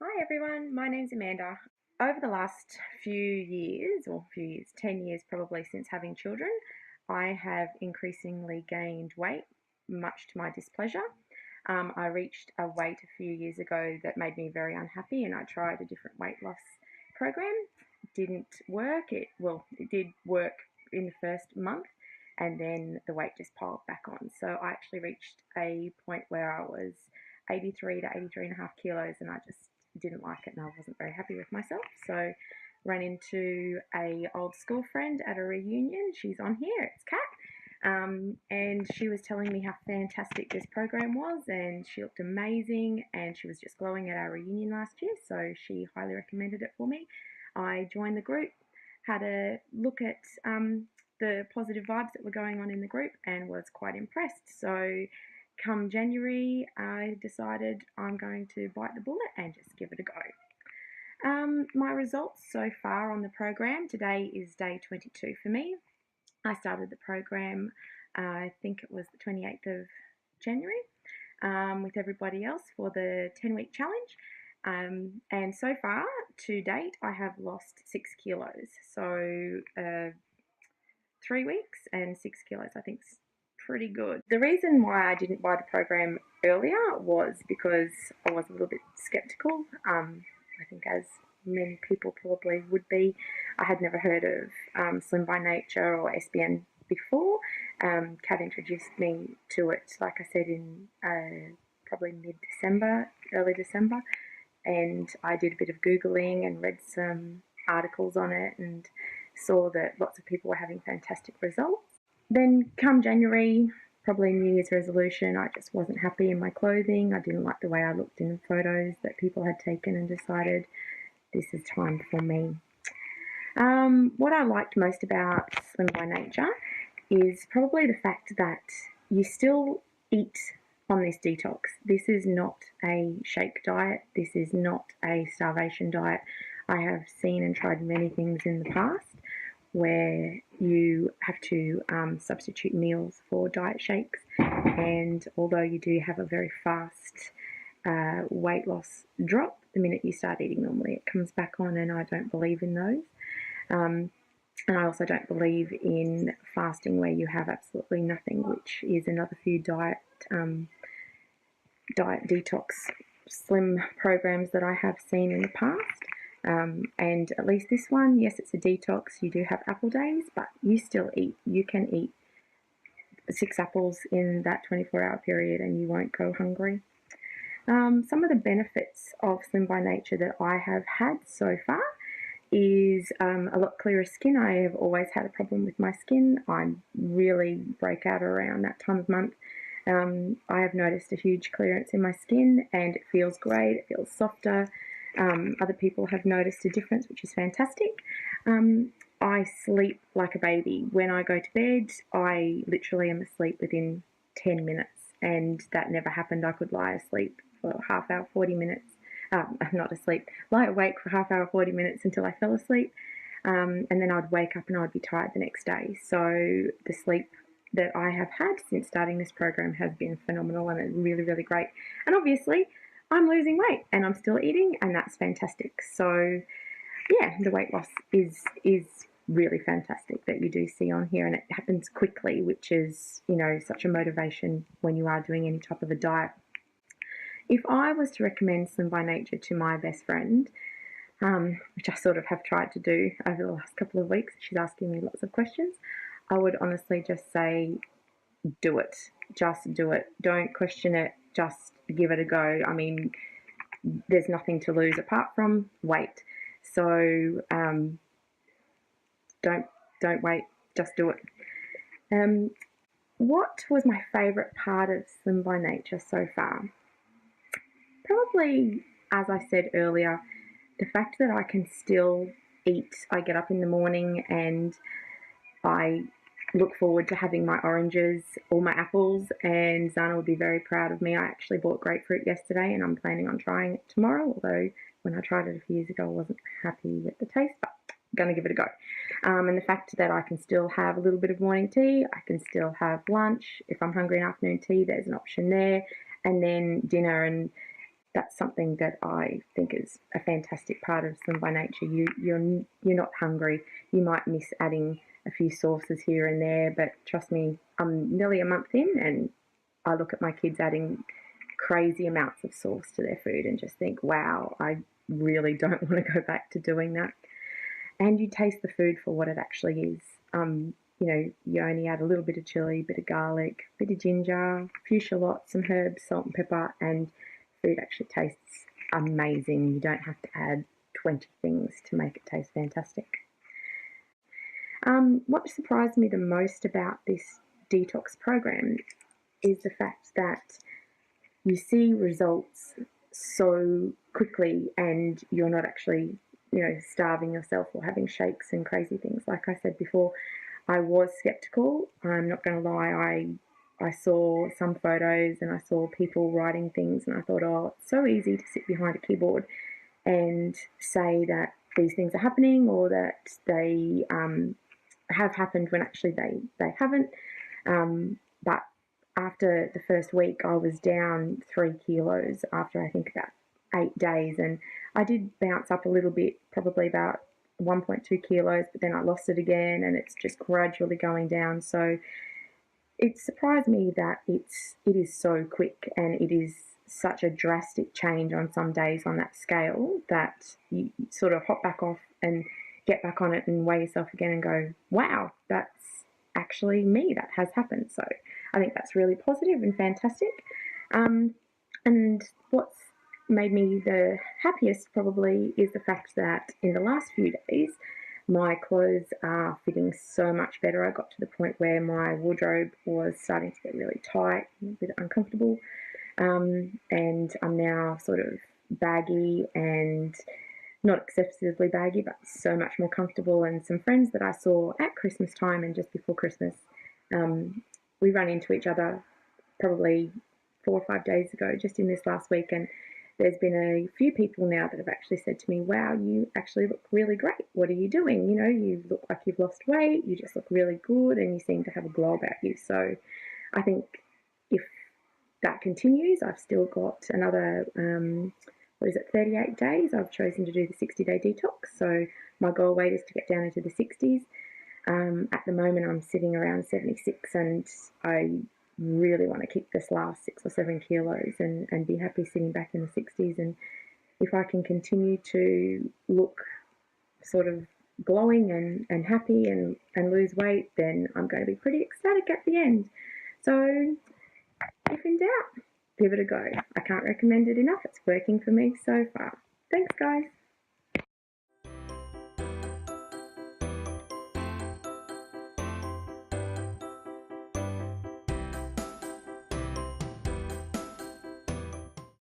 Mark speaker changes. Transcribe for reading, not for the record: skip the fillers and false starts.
Speaker 1: Hi everyone, my name's Amanda. Over the last few years, 10 years probably since having children, I have increasingly gained weight, much to my displeasure. I reached a weight a few years ago that made me very unhappy, and I tried a different weight loss program. It didn't work. It did work in the first month, and then the weight just piled back on. So I actually reached a point where I was 83 to 83 and a half kilos, and I just didn't like it and I wasn't very happy with myself. So ran into a old school friend at a reunion. She's on here, it's Kat. And she was telling me how fantastic this program was, and she looked amazing, and she was just glowing at our reunion last year, so she highly recommended it for me. I joined the group, had a look at the positive vibes that were going on in the group, and was quite impressed. So come January, I decided I'm going to bite the bullet and just give it a go. My results so far on the program, today is day 22 for me. I started the program, I think it was the 28th of January, with everybody else for the 10-week challenge. And so far, to date, I have lost 6 kilos. So 3 weeks and 6 kilos, I think, is pretty good. The reason why I didn't buy the program earlier was because I was a little bit skeptical. I think, as many people probably would be, I had never heard of Slim by Nature or SBN before. Kat introduced me to it, like I said, in probably mid-December, early December, and I did a bit of Googling and read some articles on it and saw that lots of people were having fantastic results. Then come January, probably New Year's resolution, I just wasn't happy in my clothing. I didn't like the way I looked in the photos that people had taken, and decided this is time for me. What I liked most about Slim by Nature is probably the fact that you still eat on this detox. This is not a shake diet. This is not a starvation diet. I have seen and tried many things in the past where you have to substitute meals for diet shakes, and although you do have a very fast weight loss drop the minute you start eating normally, it comes back on, and I don't believe in those. And I also don't believe in fasting where you have absolutely nothing, which is another few diet detox slim programs that I have seen in the past. And at least this one, yes, it's a detox. You do have apple days, but you still eat. You can eat 6 apples in that 24-hour period and you won't go hungry. Some of the benefits of Slim by Nature that I have had so far is a lot clearer skin. I have always had a problem with my skin. I really break out around that time of month. I have noticed a huge clearance in my skin, and it feels great. It feels softer. Other people have noticed a difference, which is fantastic. I sleep like a baby. When I go to bed, I literally am asleep within 10 minutes, and that never happened. I could lie asleep for half hour, 40 minutes. Not asleep, lie awake for half hour, 40 minutes until I fell asleep. And then I'd wake up and I'd be tired the next day. So the sleep that I have had since starting this program has been phenomenal, and it's really, really great. And obviously, I'm losing weight and I'm still eating, and that's fantastic. So yeah, the weight loss is really fantastic that you do see on here, and it happens quickly, which is, such a motivation when you are doing any type of a diet. If I was to recommend Slim by Nature to my best friend, which I sort of have tried to do over the last couple of weeks, she's asking me lots of questions, I would honestly just say, do it. Just do it. Don't question it. Just give it a go. I mean, there's nothing to lose apart from weight. So don't wait. Just do it. What was my favourite part of Slim by Nature so far? Probably, as I said earlier, the fact that I can still eat. I get up in the morning and I look forward to having my oranges or my apples, and Zana would be very proud of me. I actually bought grapefruit yesterday and I'm planning on trying it tomorrow, although when I tried it a few years ago I wasn't happy with the taste, but I'm going to give it a go. And the fact that I can still have a little bit of morning tea, I can still have lunch. If I'm hungry in afternoon tea, there's an option there, and then dinner. And that's something that I think is a fantastic part of Slim by Nature. You're not hungry. You might miss adding a few sauces here and there, but trust me, I'm nearly a month in, and I look at my kids adding crazy amounts of sauce to their food and just think, wow, I really don't want to go back to doing that. And you taste the food for what it actually is. You only add a little bit of chili, a bit of garlic, a bit of ginger, a few shallots, some herbs, salt and pepper, and food actually tastes amazing. You don't have to add 20 things to make it taste fantastic. What surprised me the most about this detox program is the fact that you see results so quickly and you're not actually, starving yourself or having shakes and crazy things. Like I said before, I was skeptical. I'm not going to lie. I saw some photos and I saw people writing things and I thought, oh, it's so easy to sit behind a keyboard and say that these things are happening or that they have happened when actually they haven't. But after the first week, I was down 3 kilos after I think about 8 days, and I did bounce up a little bit, probably about 1.2 kilos, but then I lost it again, and it's just gradually going down. So it surprised me that it is so quick, and it is such a drastic change on some days on that scale that you sort of hop back off and get back on it and weigh yourself again and go, wow, that's actually me. That has happened. So I think that's really positive and fantastic. And what's made me the happiest probably is the fact that in the last few days, my clothes are fitting so much better. I got to the point where my wardrobe was starting to get really tight, a bit uncomfortable, and I'm now sort of baggy and not excessively baggy, but so much more comfortable. And some friends that I saw at Christmas time and just before Christmas, we ran into each other probably 4 or 5 days ago, just in this last week, and there's been a few people now that have actually said to me, wow, you actually look really great. What are you doing? You look like you've lost weight. You just look really good and you seem to have a glow about you. So I think if that continues, I've still got another, 38 days. I've chosen to do the 60-day detox. So my goal weight is to get down into the 60s. At the moment, I'm sitting around 76, and I really want to kick this last 6 or 7 kilos and be happy sitting back in the 60s. And if I can continue to look sort of glowing and happy and lose weight, then I'm going to be pretty ecstatic at the end. So if in doubt, give it a go. I can't recommend it enough. It's working for me so far. Thanks, guys.